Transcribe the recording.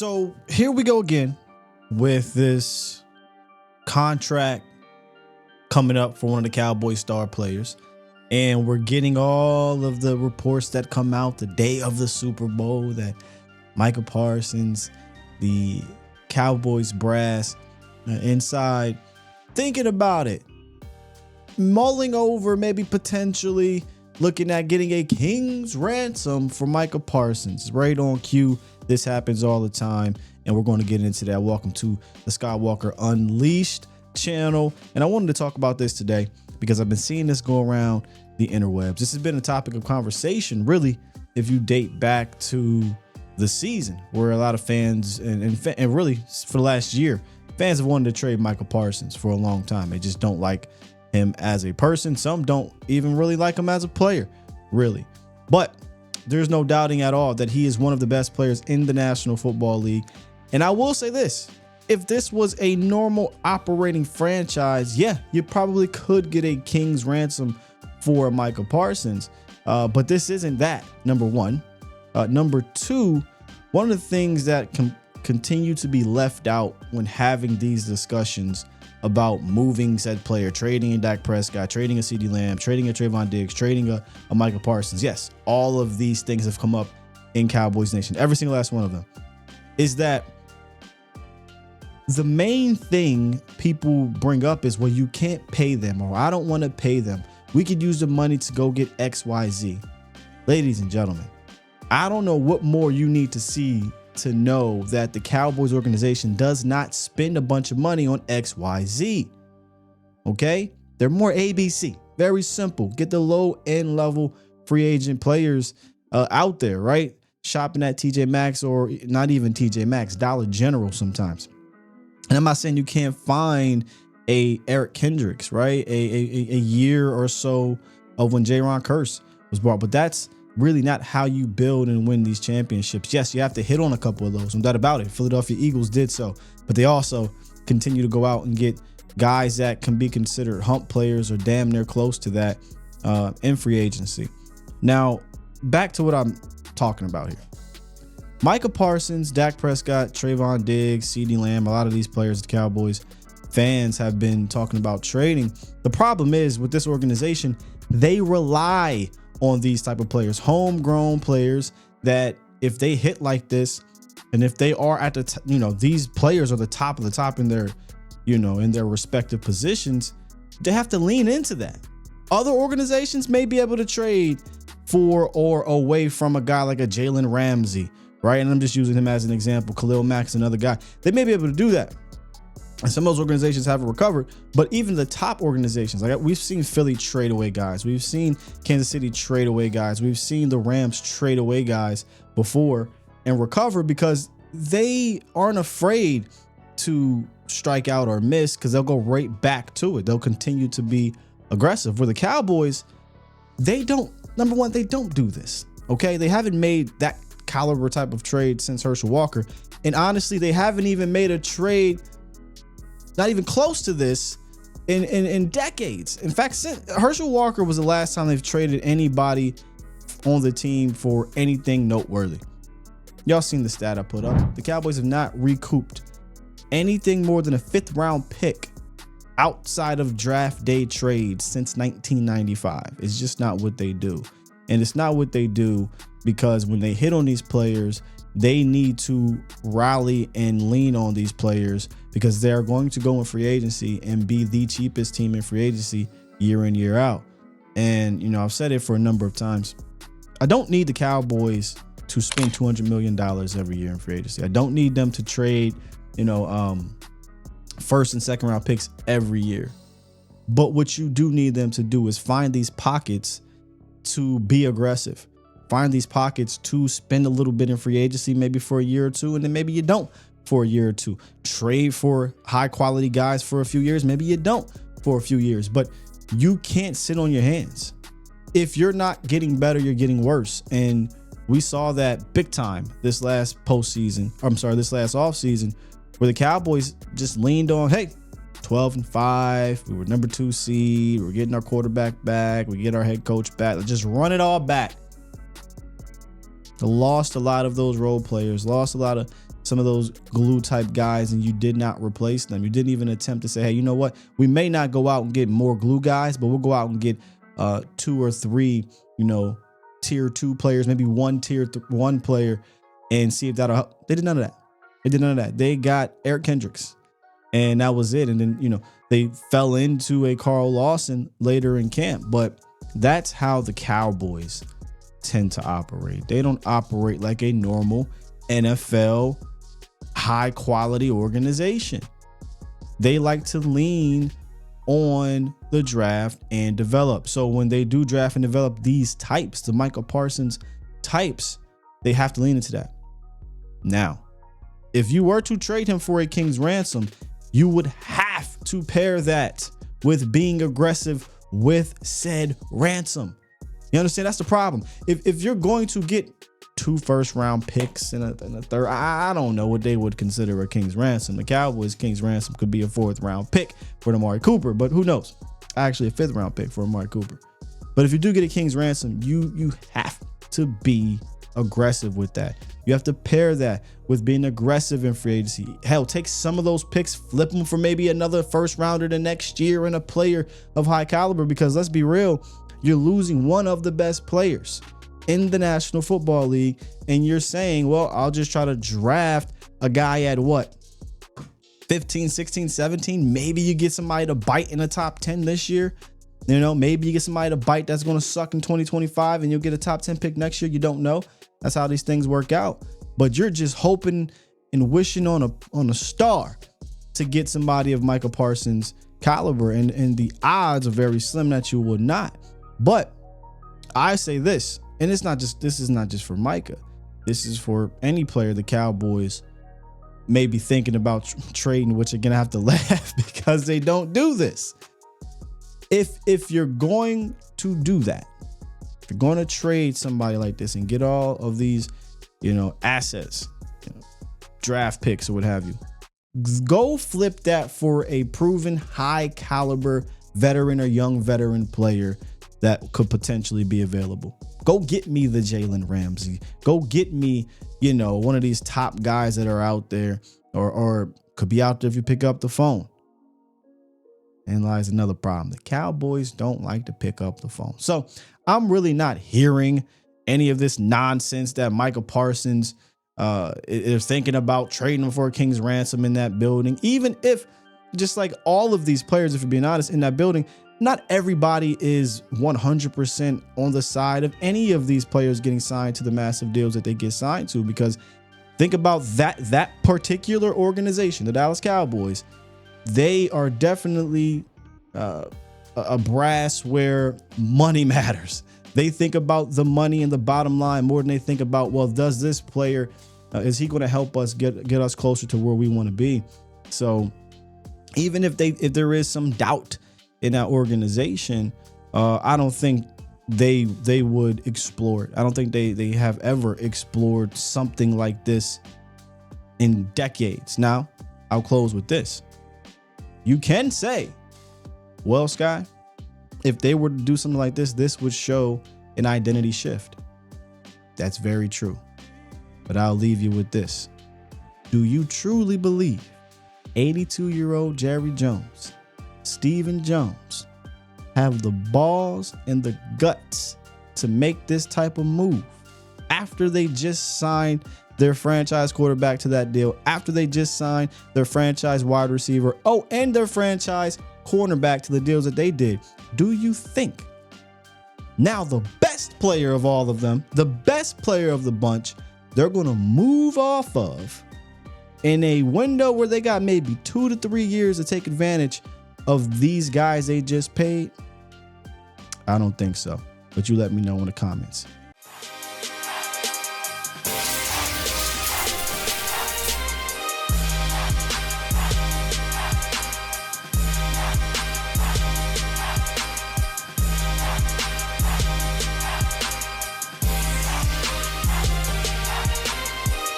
So here we go again with this contract coming up for one of the Cowboys star players. And we're getting all of the reports that come out the day of the Super Bowl that Micah Parsons, the Cowboys brass inside, thinking about it, mulling over, maybe potentially looking at getting a king's ransom for Micah Parsons. Right on cue. This happens all the time, and we're going to get into that. Welcome to the Skywalker Unleashed channel. And I wanted to talk about this today because I've been seeing this go around the interwebs. This has been a topic of conversation, really, if you date back to the season, where a lot of fans and really for the last year, fans have wanted to trade Micah Parsons for a long time. They just don't like him as a person. Some don't even really like him as a player, really. But there's no doubting at all that he is one of the best players in the National Football League. And I will say this, if this was a normal operating franchise, yeah, you probably could get a king's ransom for Micah Parsons. But this isn't that, number one. Number two, one of the things that can continue to be left out when having these discussions about moving said player, trading a Dak Prescott, trading a CeeDee Lamb, trading a Trayvon Diggs, trading a Micah Parsons. Yes, all of these things have come up in Cowboys Nation. Every single last one of them is that the main thing people bring up is, well, you can't pay them, or I don't want to pay them. We could use the money to go get XYZ. Ladies and gentlemen, I don't know what more you need to see to know that the Cowboys organization does not spend a bunch of money on XYZ. Okay? They're more ABC. Very simple. Get the low end level free agent players out there, right? Shopping at TJ Maxx, or not even TJ Maxx, Dollar General sometimes. And I'm not saying you can't find a Eric Kendricks, right? A year or so of when Jaron Curse was brought, but that's really not how you build and win these championships. Yes, you have to hit on a couple of those, no doubt about it. Philadelphia Eagles did so, but they also continue to go out and get guys that can be considered hump players or damn near close to that in free agency. Now, back to what I'm talking about here. Micah Parsons, Dak Prescott, Trayvon Diggs, CeeDee Lamb, a lot of these players, the Cowboys fans have been talking about trading. The problem is with this organization, they rely on these type of players, homegrown players, that if they hit like this, and if they are at the these players are the top of the top in their in their respective positions, they have to lean into that. Other organizations may be able to trade for or away from a guy like a Jalen Ramsey, right? And I'm just using him as an example. Khalil Mack is another guy. They may be able to do that. And some of those organizations haven't recovered, but even the top organizations, like we've seen Philly trade away guys. We've seen Kansas City trade away guys. We've seen the Rams trade away guys before and recover because they aren't afraid to strike out or miss, because they'll go right back to it. They'll continue to be aggressive. Where the Cowboys, they don't, number one, they don't do this. Okay. They haven't made that caliber type of trade since Herschel Walker. And honestly, they haven't even made a trade not even close to this in decades. In fact, since Herschel Walker was the last time they've traded anybody on the team for anything noteworthy. Y'all seen the stat I put up. The Cowboys have not recouped anything more than a 5th round pick outside of draft day trades since 1995. It's just not what they do. And it's not what they do because when they hit on these players, they need to rally and lean on these players because they're going to go in free agency and be the cheapest team in free agency year in, year out. And, I've said it for a number of times. I don't need the Cowboys to spend $200 million every year in free agency. I don't need them to trade, first and second round picks every year. But what you do need them to do is find these pockets to be aggressive. Find these pockets to spend a little bit in free agency, maybe for a year or two, and then maybe you don't for a year or two. Trade for high quality guys for a few years. Maybe you don't for a few years, but you can't sit on your hands. If you're not getting better, you're getting worse. And we saw that big time this last offseason, where the Cowboys just leaned on, hey, 12-5. We were number 2 seed. We're getting our quarterback back. We get our head coach back. Let's just run it all back. Lost a lot of those role players, lost a lot of some of those glue type guys and you did not replace them. You didn't even attempt to say, hey, you know what? We may not go out and get more glue guys, but we'll go out and get 2 or 3, tier 2 players, maybe one tier 1 player, and see if that'll help. They did none of that. They got Eric Kendricks, and that was it. And then, they fell into a Carl Lawson later in camp, but that's how the Cowboys tend to operate. They don't operate like a normal NFL high quality organization. They like to lean on the draft and develop. So when they do draft and develop these types, the Micah Parsons types, they have to lean into that. Now, if you were to trade him for a king's ransom, you would have to pair that with being aggressive with said ransom. You understand? That's the problem. If you're going to get 2 first-round picks and a third, I don't know what they would consider a king's ransom. The Cowboys' king's ransom could be a 4th-round pick for Amari Cooper, but who knows? Actually, a 5th-round pick for Amari Cooper. But if you do get a king's ransom, you have to be aggressive with that. You have to pair that with being aggressive in free agency. Hell, take some of those picks, flip them for maybe another 1st-rounder the next year and a player of high caliber, because let's be real, you're losing one of the best players in the National Football League, and you're saying, well, I'll just try to draft a guy at what? 15, 16, 17. Maybe you get somebody to bite in the top 10 this year. Maybe you get somebody to bite that's going to suck in 2025 and you'll get a top 10 pick next year. You don't know. That's how these things work out. But you're just hoping and wishing on a star to get somebody of Micah Parsons' caliber, and the odds are very slim that you will not. But I say this, and this is not just for Micah. This is for any player the Cowboys may be thinking about trading, which you're going to have to laugh because they don't do this. If you're going to do that, if you're going to trade somebody like this and get all of these, assets, draft picks or what have you, go flip that for a proven high caliber veteran or young veteran player that could potentially be available. Go get me the Jalen Ramsey. Go get me, one of these top guys that are out there or could be out there if you pick up the phone. And lies another problem. The Cowboys don't like to pick up the phone. So I'm really not hearing any of this nonsense that Micah Parsons is thinking about trading him for a king's ransom in that building. Even if, just like all of these players, if you're being honest, in that building, not everybody is 100% on the side of any of these players getting signed to the massive deals that they get signed to. Because think about that particular organization, the Dallas Cowboys. They are definitely a brass where money matters. They think about the money and the bottom line more than they think about, well, does this player, is he going to help us get us closer to where we want to be? So even if there is some doubt in that organization, I don't think they would explore it. I don't think they have ever explored something like this in decades. Now, I'll close with this. You can say, well, Sky, if they were to do something like this, this would show an identity shift. That's very true. But I'll leave you with this. Do you truly believe 82-year-old Jerry Jones, Stephen Jones, have the balls and the guts to make this type of move after they just signed their franchise quarterback to that deal, after they just signed their franchise wide receiver, and their franchise cornerback to the deals that they did? Do you think now the best player of all of them, the best player of the bunch, they're going to move off of in a window where they got maybe 2 to 3 years to take advantage of these guys they just paid? I don't think so. But you let me know in the comments.